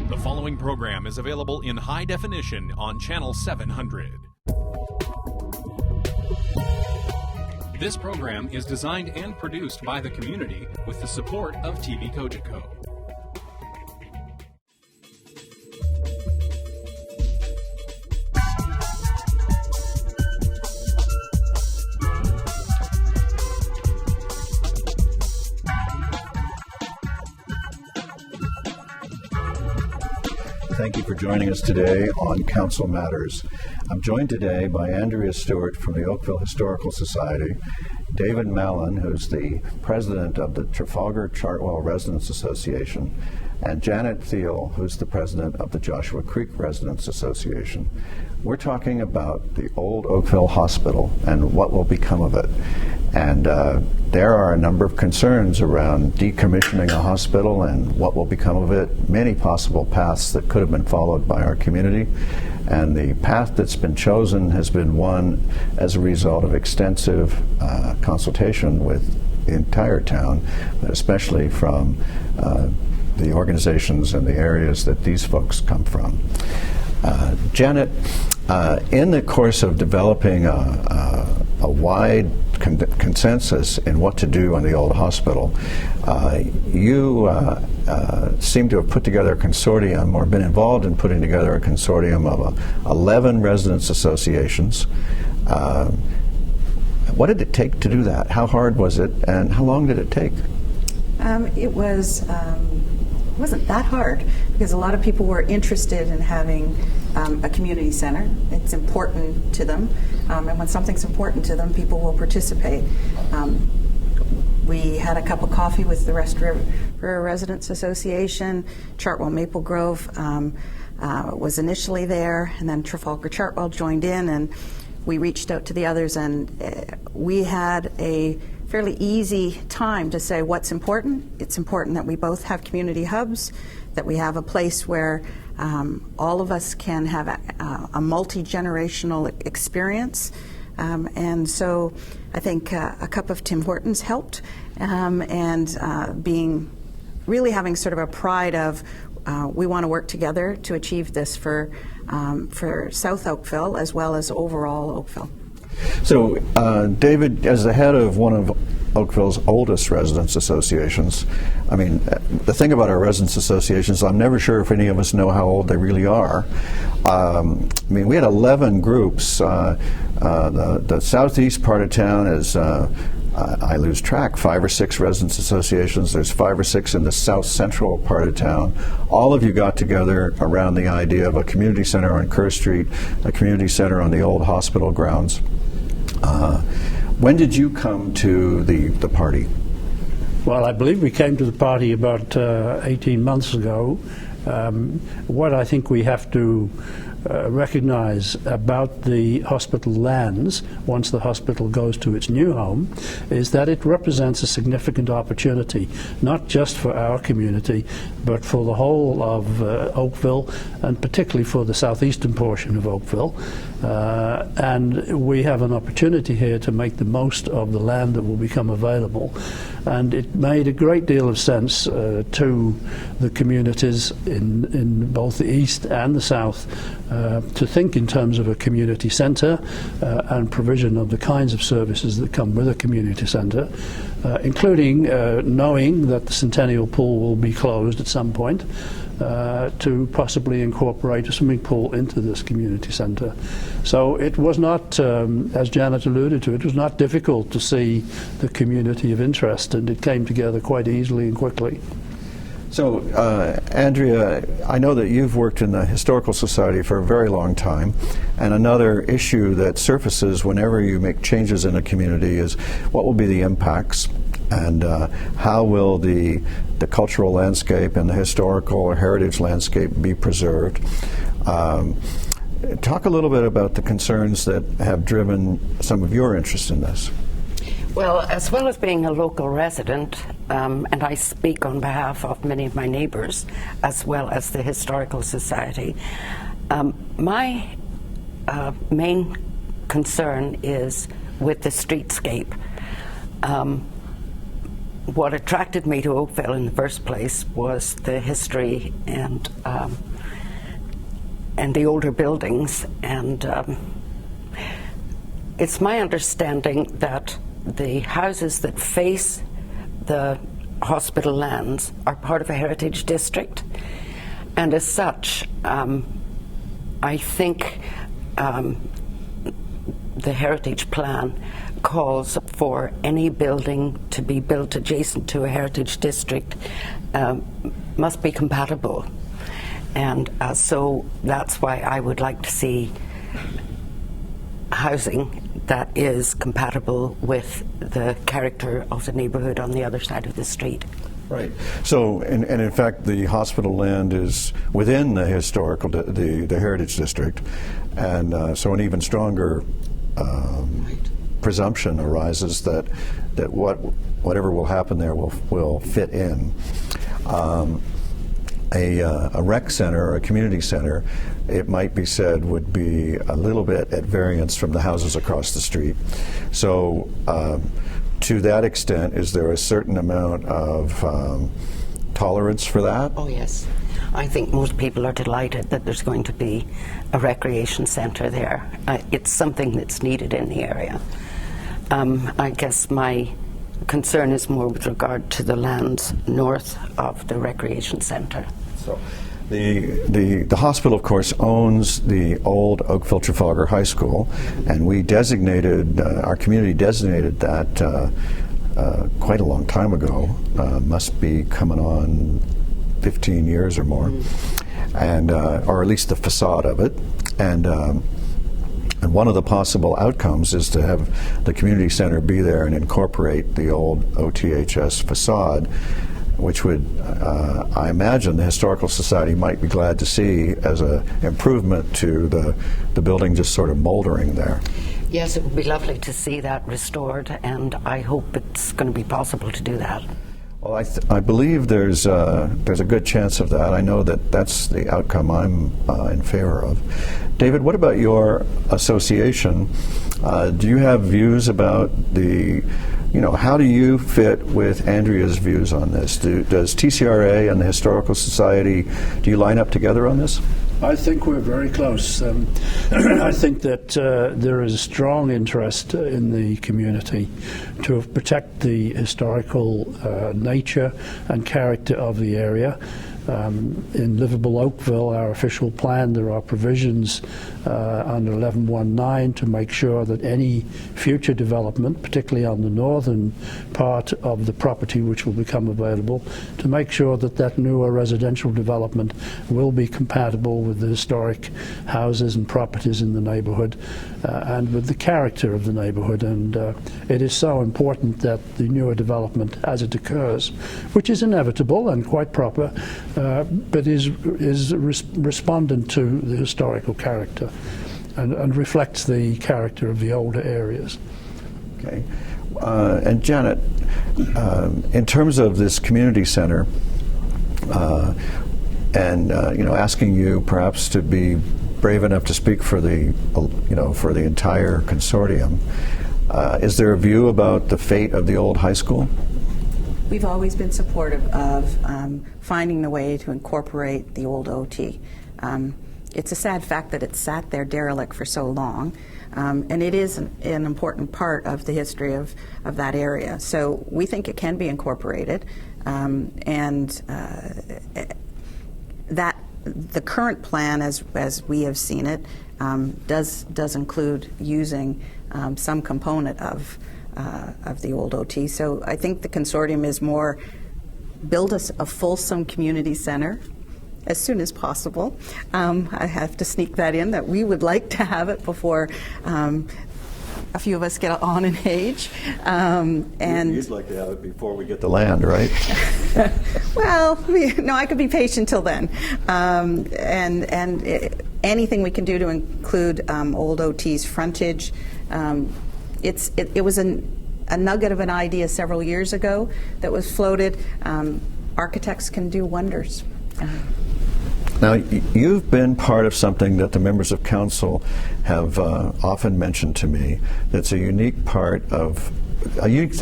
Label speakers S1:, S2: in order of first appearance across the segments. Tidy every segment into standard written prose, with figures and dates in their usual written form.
S1: The following program is available in high definition on Channel 700. This program is designed and produced by the community with the support of TV Cogeco.
S2: Thank you for joining us today on Council Matters. I'm joined today by Andrea Stewart from the Oakville Historical Society, David Mallen, who's the president of the Trafalgar Chartwell Residents Association, and Haslett-Theall, who's the president of the Joshua Creek Residents Association. We're talking about the old Oakville Hospital and what will become of it. And there are a number of concerns around decommissioning a hospital and what will become of it, many possible paths that could have been followed by our community. And the path that's been chosen has been one as a result of extensive consultation with the entire town, but especially from the organizations and the areas that these folks come from. Janet, in the course of developing a wide consensus in what to do on the old hospital, you seem to have put together a consortium, or been involved in putting together a consortium of 11 residents associations. What did it take to do that? How hard was it, and how long did it take?
S3: It wasn't that hard, because a lot of people were interested in having a community center. It's important to them, and when something's important to them, people will participate. We had a cup of coffee with the West River Residents Association. Chartwell Maple Grove was initially there, and then Trafalgar Chartwell joined in, and we reached out to the others, and we had a fairly easy time to say what's important. It's important that we both have community hubs, that we have a place where all of us can have a multi-generational experience. And so I think a cup of Tim Hortons helped, and really having sort of a pride of we want to work together to achieve this for South Oakville as well as overall Oakville.
S2: So, David, as the head of one of Oakville's oldest residents associations, I mean, the thing about our residents associations, I'm never sure if any of us know how old they really are. I mean, we had 11 groups. The southeast part of town is, I lose track, 5 or 6 residents associations. There's 5 or 6 in the south central part of town. All of you got together around the idea of a community center on Kerr Street, a community center on the old hospital grounds. When did you come to the party?
S4: Well, I believe we came to the party about 18 months ago. What I think we have to recognize about the hospital lands once the hospital goes to its new home is that it represents a significant opportunity, not just for our community, but for the whole of Oakville, and particularly for the southeastern portion of Oakville. And we have an opportunity here to make the most of the land that will become available. And it made a great deal of sense to the communities in both the east and the south to think in terms of a community centre and provision of the kinds of services that come with a community centre, including knowing that the Centennial Pool will be closed at some point, to possibly incorporate a swimming pool into this community centre. So it was not, as Janet alluded to, it was not difficult to see the community of interest, and it came together quite easily and quickly.
S2: So, Andrea, I know that you've worked in the Historical Society for a very long time, and another issue that surfaces whenever you make changes in a community is what will be the impacts, and how will the cultural landscape and the historical or heritage landscape be preserved. Talk a little bit about the concerns that have driven some of your interest in this.
S5: Well, as well as being a local resident, and I speak on behalf of many of my neighbors, as well as the Historical Society, my main concern is with the streetscape. what attracted me to Oakville in the first place was the history and the older buildings, and it's my understanding that the houses that face the hospital lands are part of a heritage district, and as such, I think the heritage plan calls for any building to be built adjacent to a heritage district must be compatible. And so that's why I would like to see housing that is compatible with the character of the neighborhood on the other side of the street.
S2: Right. So, and in fact, the hospital land is within the historical, the heritage district, and so an even stronger presumption arises that whatever will happen there will fit in. A rec center or a community center, it might be said, would be a little bit at variance from the houses across the street. So to that extent, is there a certain amount of tolerance for that?
S5: Oh, yes. I think most people are delighted that there's going to be a recreation centre there. It's something that's needed in the area. I guess my concern is more with regard to the lands north of the recreation centre.
S2: So the hospital, of course, owns the old Oakville Trafalgar High School, and we designated, our community designated that quite a long time ago, must be coming on 15 years or more, and or at least the facade of it. And one of the possible outcomes is to have the community center be there and incorporate the old OTHS facade, which would, I imagine, the Historical Society might be glad to see as an improvement to the building just sort of moldering there.
S5: Yes, it would be lovely to see that restored, and I hope it's going to be possible to do that.
S2: Well, I believe there's a good chance of that. I know that that's the outcome I'm in favor of. David, what about your association? Do you have views about how do you fit with Andrea's views on this? Does TCRA and the Historical Society, do you line up together on this?
S4: I think we're very close. I think that there is a strong interest in the community to protect the historical nature and character of the area. In livable Oakville, our official plan, there are provisions under 1119 to make sure that any future development, particularly on the northern part of the property which will become available, to make sure that that newer residential development will be compatible with the historic houses and properties in the neighborhood and with the character of the neighborhood. And it is so important that the newer development, as it occurs, which is inevitable and quite proper, but is respondent to the historical character and reflects the character of the older areas.
S2: Okay. And Janet, in terms of this community center, and asking you perhaps to be brave enough to speak for the entire consortium, is there a view about the fate of the old high school?
S3: We've always been supportive of finding a way to incorporate the old OT. It's a sad fact that it sat there derelict for so long, and it is an important part of the history of that area. So we think it can be incorporated, and that the current plan, as we have seen it, does include using some component of the old OT. So I think the consortium is more build us a fulsome community center as soon as possible. I have to sneak that in, that we would like to have it before a few of us get on in age. And
S2: you'd like to have it before we get the land, right?
S3: Well, no, I could be patient till then. Anything we can do to include old OT's frontage. It was a nugget of an idea several years ago that was floated. Architects can do wonders.
S2: Now, you've been part of something that the members of council have often mentioned to me that's a unique thing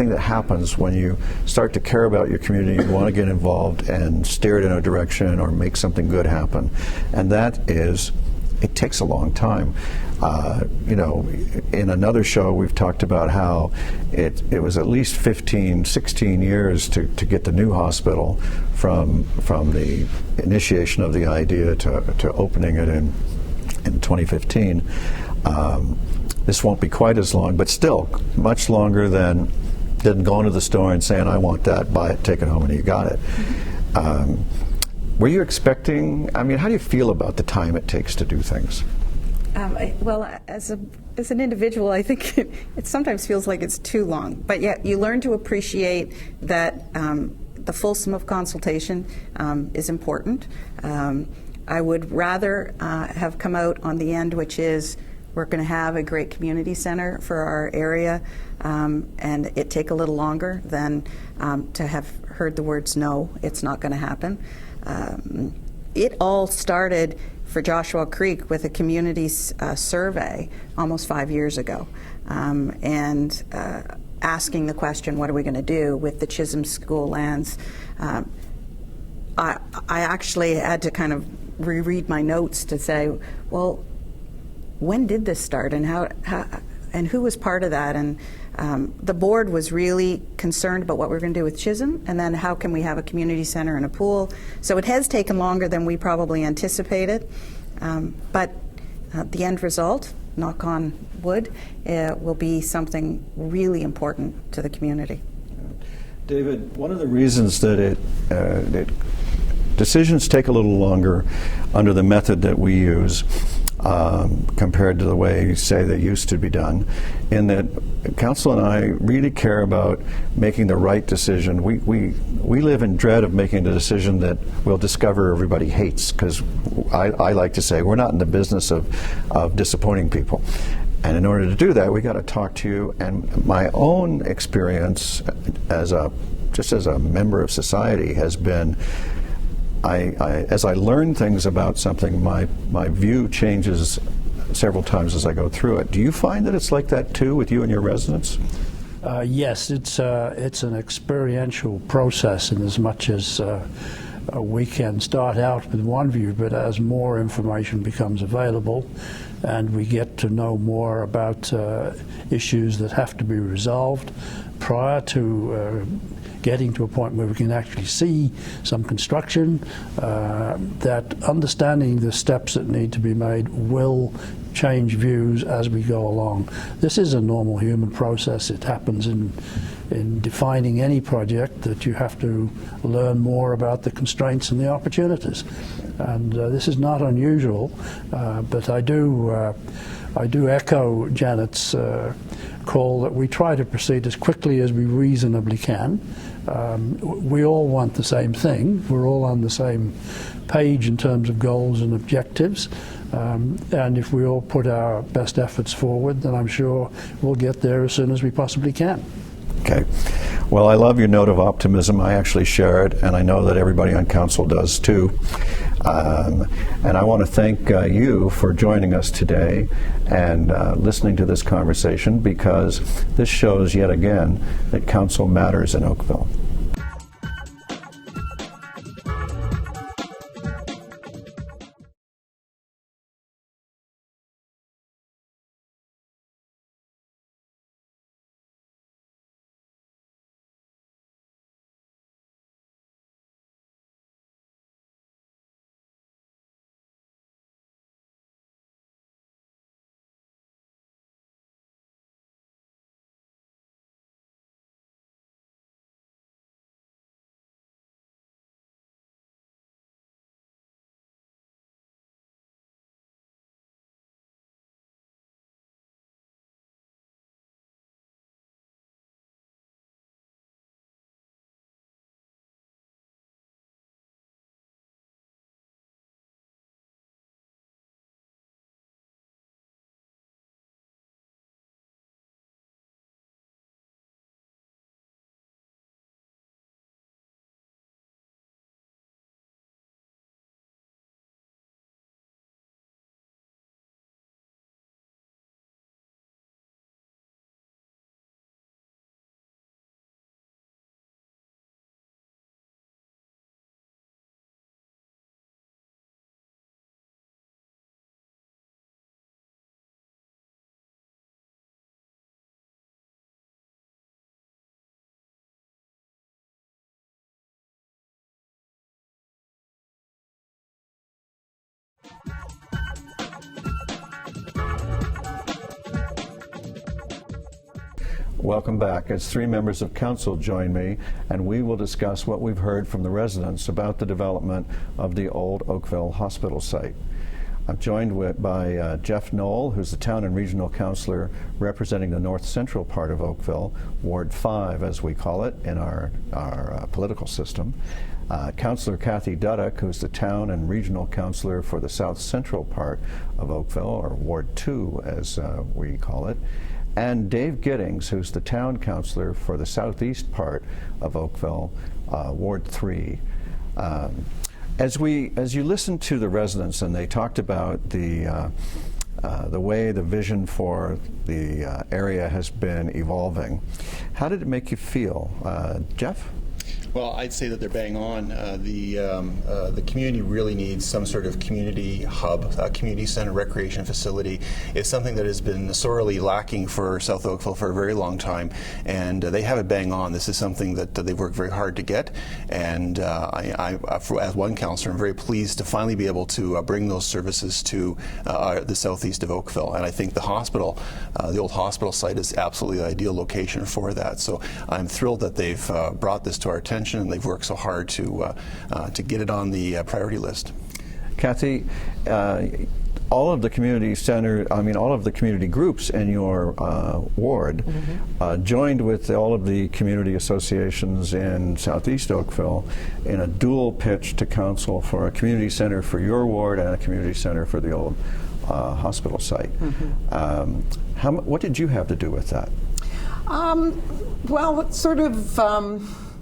S2: that happens when you start to care about your community, you want to get involved and steer it in a direction or make something good happen. And that is, it takes a long time. In another show we've talked about how it was at least 15, 16 years to get the new hospital from the initiation of the idea to opening it in 2015. This won't be quite as long, but still much longer than going to the store and saying, I want that, buy it, take it home, and you got it. Were you expecting, how do you feel about the time it takes to do things?
S3: Well, as an individual, I think it sometimes feels like it's too long. But yet, you learn to appreciate that the full sum of consultation is important. I would rather have come out on the end, which is we're going to have a great community center for our area, and it take a little longer than to have heard the words, no, it's not going to happen. It all started for Joshua Creek with a community survey almost 5 years ago, and asking the question, what are we going to do with the Chisholm School lands? I actually had to kind of reread my notes to say, well, when did this start, and how and who was part of that? And the board was really concerned about what we're going to do with Chisholm, and then how can we have a community center and a pool. So it has taken longer than we probably anticipated, but the end result, knock on wood, will be something really important to the community.
S2: David, one of the reasons that decisions take a little longer under the method that we use compared to the way, say, they used to be done, in that council and I really care about making the right decision. We live in dread of making a decision that we'll discover everybody hates, because I like to say we're not in the business of disappointing people. And in order to do that, we got to talk to you. And my own experience as a member of society has been, as I learn things about something, my view changes several times as I go through it. Do you find that it's like that too with you and your residents?
S4: Yes, it's an experiential process, in as much as we can start out with one view, but as more information becomes available and we get to know more about issues that have to be resolved prior to getting to a point where we can actually see some construction, that understanding the steps that need to be made will change views as we go along. This is a normal human process. It happens in defining any project, that you have to learn more about the constraints and the opportunities. And this is not unusual, but I do echo Janet's call that we try to proceed as quickly as we reasonably can. We all want the same thing. We're all on the same page in terms of goals and objectives. And if we all put our best efforts forward, then I'm sure we'll get there as soon as we possibly can.
S2: Okay. Well, I love your note of optimism. I actually share it, and I know that everybody on council does too. And I want to thank you for joining us today and listening to this conversation, because this shows yet again that council matters in Oakville. Welcome back. As 3 members of council join me, and we will discuss what we've heard from the residents about the development of the old Oakville Hospital site. I'm joined by Jeff Knoll, who's the town and regional councillor representing the north central part of Oakville, Ward 5 as we call it in our political system. Councillor Cathy Duddeck, who's the town and regional councillor for the south central part of Oakville, or Ward 2 as we call it. And Dave Gittings, who's the town councillor for the southeast part of Oakville, Ward 3. As you listen to the residents, and they talked about the way the vision for the area has been evolving, how did it make you feel, Jeff?
S6: Well, I'd say that they're bang on. The community really needs some sort of community hub, community center, recreation facility. It's something that has been sorely lacking for South Oakville for a very long time, and they have it bang on. This is something that they've worked very hard to get, and as one councillor, I'm very pleased to finally be able to bring those services to the southeast of Oakville. And I think the hospital, the old hospital site, is absolutely the ideal location for that. So I'm thrilled that they've brought this to our attention, and they've worked so hard to get it on the priority list.
S2: Cathy, all of the community all of the community groups in your ward joined with all of the community associations in Southeast Oakville in a dual pitch to council for a community center for your ward and a community center for the old hospital site. What did you have to do with that?
S7: Well, it's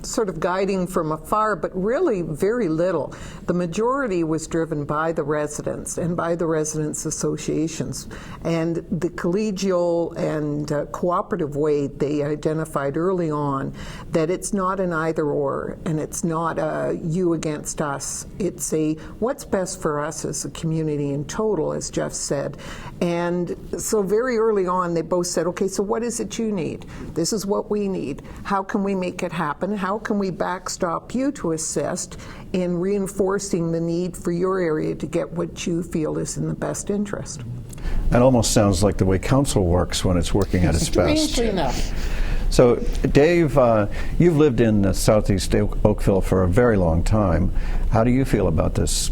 S7: sort of guiding from afar, but really very little. The majority was driven by the residents and by the residents' associations. And the collegial and cooperative way they identified early on that it's not an either or, and it's not a you against us. It's a what's best for us as a community in total, as Jeff said. And so very early on, they both said, okay, so what is it you need? This is what we need. How can we make it happen? How can we backstop you to assist in reinforcing the need for your area to get what you feel is in the best interest?
S2: That almost sounds like the way council works when it's working at its best.
S7: Strangely enough.
S2: So, Dave, you've lived in southeast Oakville for a very long time. How do you feel about this?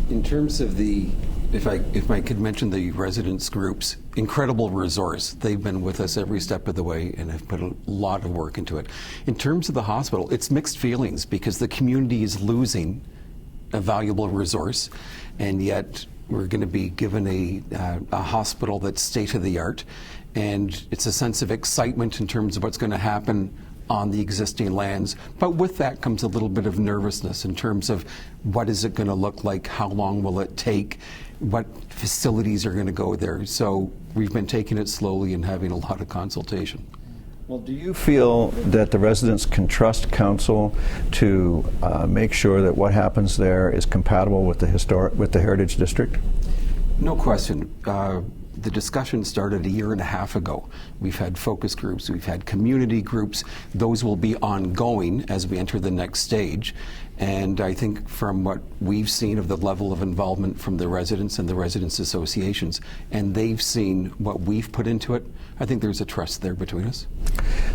S8: In terms of if I could mention the residents groups, incredible resource. They've been with us every step of the way and have put a lot of work into it. In terms of the hospital, it's mixed feelings because the community is losing a valuable resource, and yet we're going to be given a hospital that's state-of-the-art, and it's a sense of excitement in terms of what's going to happen on the existing lands. But with that comes a little bit of nervousness in terms of what is it going to look like, how long will it take, what facilities are going to go there. So we've been taking it slowly and having a lot of consultation.
S2: Well, do you feel that the residents can trust council to make sure that what happens there is compatible with the Heritage District?
S8: No question. The discussion started a year and a half ago. We've had focus groups, we've had community groups. Those will be ongoing as we enter the next stage. And I think from what we've seen of the level of involvement from the residents and the residents associations, and they've seen what we've put into it, I think there's a trust there between us.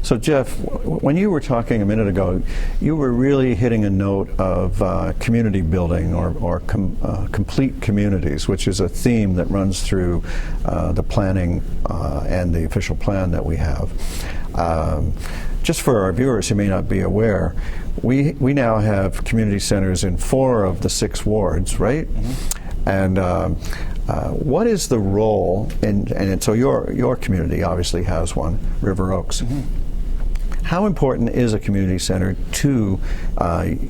S2: So Jeff, when you were talking a minute ago, you were really hitting a note of community building or complete communities, which is a theme that runs through the planning and the official plan that we have. Just for our viewers who may not be aware, we now have community centers in 4 of the 6 wards, right? Mm-hmm. And what is the role, and so your community obviously has one, River Oaks. Mm-hmm. How important is a community center to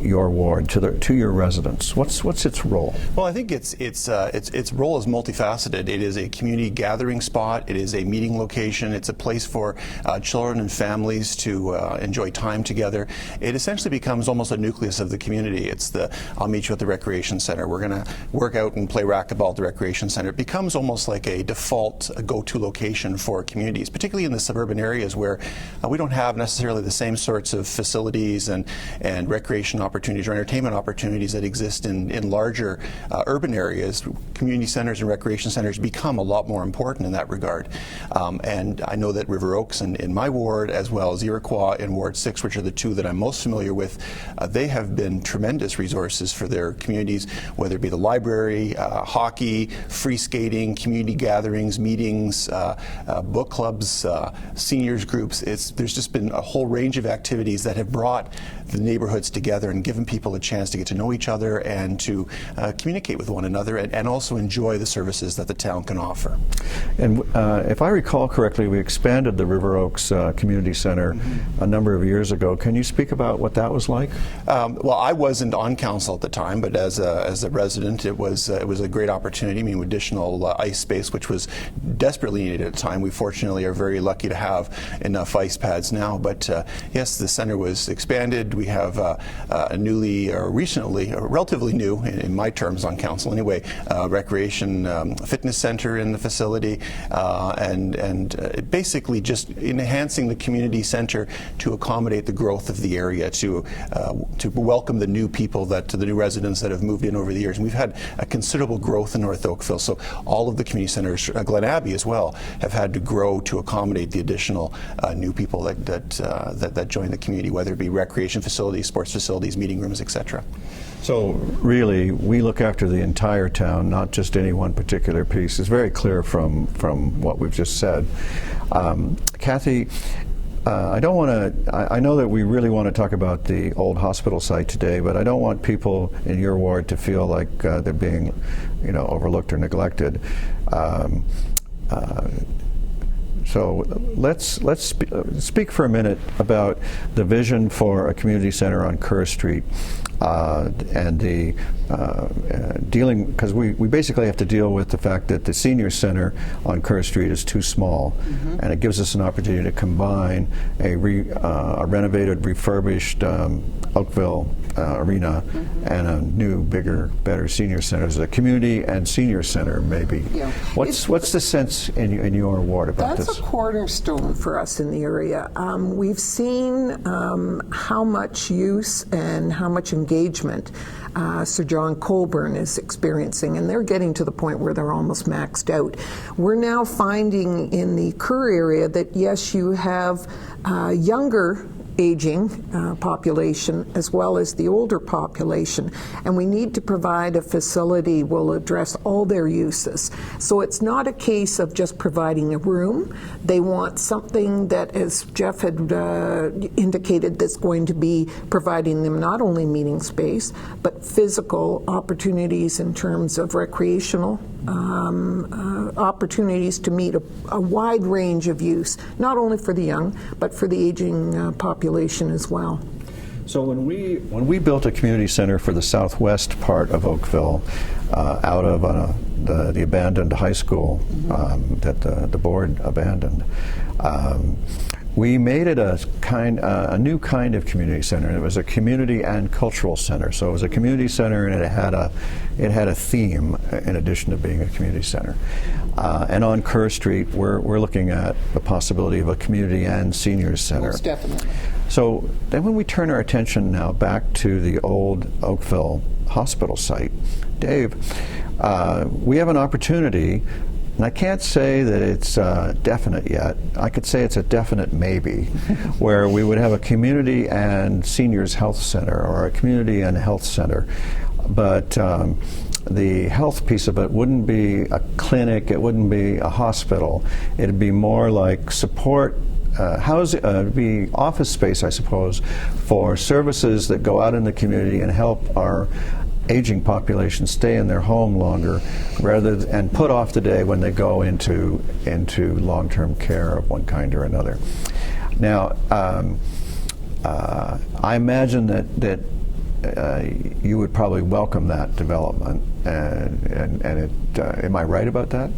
S2: your ward, to your residents? What's its role?
S6: Well, I think its role is multifaceted. It is a community gathering spot. It is a meeting location. It's a place for children and families to enjoy time together. It essentially becomes almost a nucleus of the community. It's I'll meet you at the recreation center. We're going to work out and play racquetball at the recreation center. It becomes almost like a default go-to location for communities, particularly in the suburban areas where we don't have necessarily necessarily the same sorts of facilities and recreation opportunities or entertainment opportunities that exist in larger urban areas. Community centers and recreation centers become a lot more important in that regard. And I know that River Oaks in my ward, as well as Iroquois in Ward 6, which are the two that I'm most familiar with, they have been tremendous resources for their communities, whether it be the library, hockey, free skating, community gatherings, meetings, book clubs, seniors groups. There's just been a whole range of activities that have brought the neighborhoods together and given people a chance to get to know each other and to communicate with one another and also enjoy the services that the town can offer.
S2: And if I recall correctly, we expanded the River Oaks Community Center a number of years ago. Can you speak about what that was like?
S6: Well, I wasn't on council at the time, but as a resident, it was a great opportunity. I mean, additional ice space, which was desperately needed at the time. We fortunately are very lucky to have enough ice pads now. But yes, the center was expanded. We have a newly, or recently, or relatively new, in my terms on council anyway, recreation fitness center in the facility, and basically just enhancing the community center to accommodate the growth of the area, to welcome the new people, the new residents that have moved in over the years. And we've had a considerable growth in North Oakville, so all of the community centers, Glen Abbey as well, have had to grow to accommodate the additional new people that join the community, whether it be recreation facilities, sports facilities, meeting rooms, etc.
S2: So really, we look after the entire town, not just any one particular piece. It's very clear from what we've just said. Cathy, I don't want to, I know that we really want to talk about the old hospital site today, but I don't want people in your ward to feel like they're being, overlooked or neglected. So let's speak for a minute about the vision for a community center on Kerr Street and the dealing, because we basically have to deal with the fact that the senior center on Kerr Street is too small, and it gives us an opportunity to combine a renovated, refurbished Oakville arena and a new, bigger, better senior center. As a community and senior center, maybe. Yeah. What's the sense in your ward about this?
S7: That's a cornerstone for us in the area. We've seen how much use and how much engagement Sir John Colburn is experiencing, and they're getting to the point where they're almost maxed out. We're now finding in the Kerr area that yes, you have younger aging population as well as the older population, and we need to provide a facility will address all their uses. So it's not a case of just providing a room. They want something that, as Jeff had indicated, that's going to be providing them not only meeting space but physical opportunities in terms of recreational opportunities to meet a wide range of use, not only for the young but for the aging population as well.
S2: So when we built a community center for the southwest part of Oakville, out of the abandoned high school that the board abandoned, we made it a new kind of community center. It was a community and cultural center. So it was a community center, and it had a theme in addition to being a community center. And on Kerr Street, we're looking at the possibility of a community and seniors center.
S7: Most definitely.
S2: So then when we turn our attention now back to the old Oakville Hospital site, Dave, we have an opportunity, and I can't say that it's definite yet. I could say it's a definite maybe, where we would have a community and seniors health center or a community and health center. But the health piece of it wouldn't be a clinic, it wouldn't be a hospital. It'd be more like support, be office space, I suppose, for services that go out in the community and help our aging population stay in their home longer, and put off the day when they go into long-term care of one kind or another. Now, I imagine that you would probably welcome that development, and am I right about that?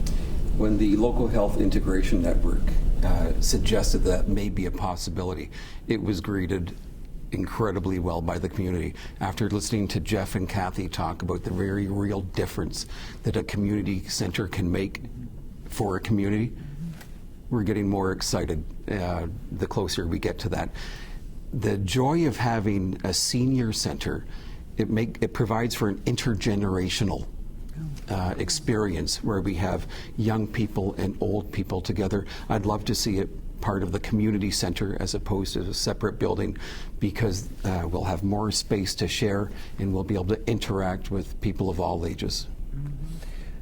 S8: When the Local Health Integration Network suggested that may be a possibility, it was greeted incredibly well by the community. After listening to Jeff and Cathy talk about the very real difference that a community center can make for a community, we're getting more excited the closer we get to that. The joy of having a senior center, it provides for an intergenerational experience where we have young people and old people together. I'd love to see it part of the community center as opposed to a separate building, because we'll have more space to share and we'll be able to interact with people of all ages.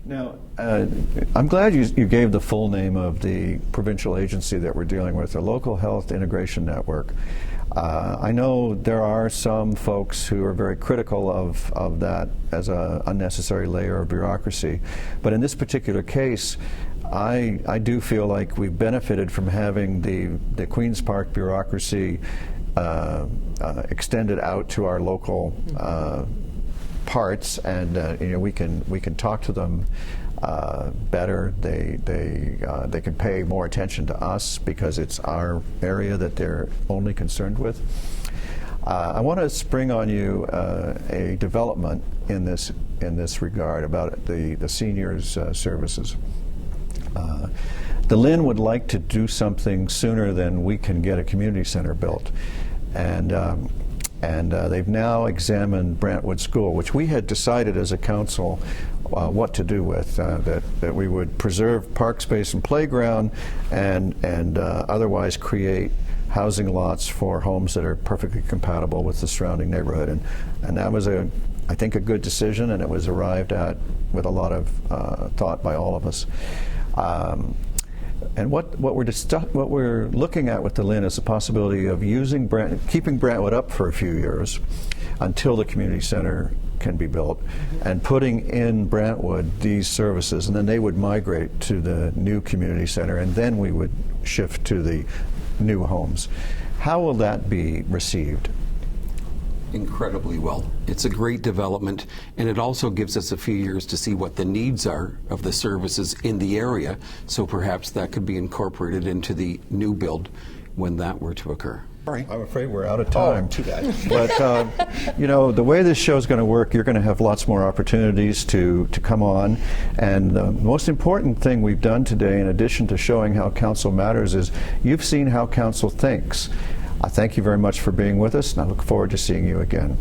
S2: Now, I'm glad you gave the full name of the provincial agency that we're dealing with, the Local Health Integration Network. I know there are some folks who are very critical of that as an unnecessary layer of bureaucracy, but in this particular case, I do feel like we've benefited from having the Queen's Park bureaucracy extended out to our local parts, and we can talk to them better. They can pay more attention to us because it's our area that they're only concerned with. I want to spring on you a development in this regard about the seniors services. The LHIN would like to do something sooner than we can get a community center built, and they've now examined Brantwood School, which we had decided as a council what to do with, that we would preserve park space and playground and otherwise create housing lots for homes that are perfectly compatible with the surrounding neighborhood. And that was, I think, a good decision, and it was arrived at with a lot of thought by all of us. And what we're looking at with the LHIN is the possibility of keeping Brantwood up for a few years until the community center can be built, and putting in Brantwood these services, and then they would migrate to the new community center, and then we would shift to the new homes. How will that be received?
S8: Incredibly well. It's a great development, and it also gives us a few years to see what the needs are of the services in the area, so perhaps that could be incorporated into the new build when that were to occur.
S2: I'm afraid we're out of time.
S6: Oh, too bad.
S2: But the way this show is going to work, you're going to have lots more opportunities to come on. And the most important thing we've done today, in addition to showing how council matters, is you've seen how council thinks. I thank you very much for being with us, and I look forward to seeing you again.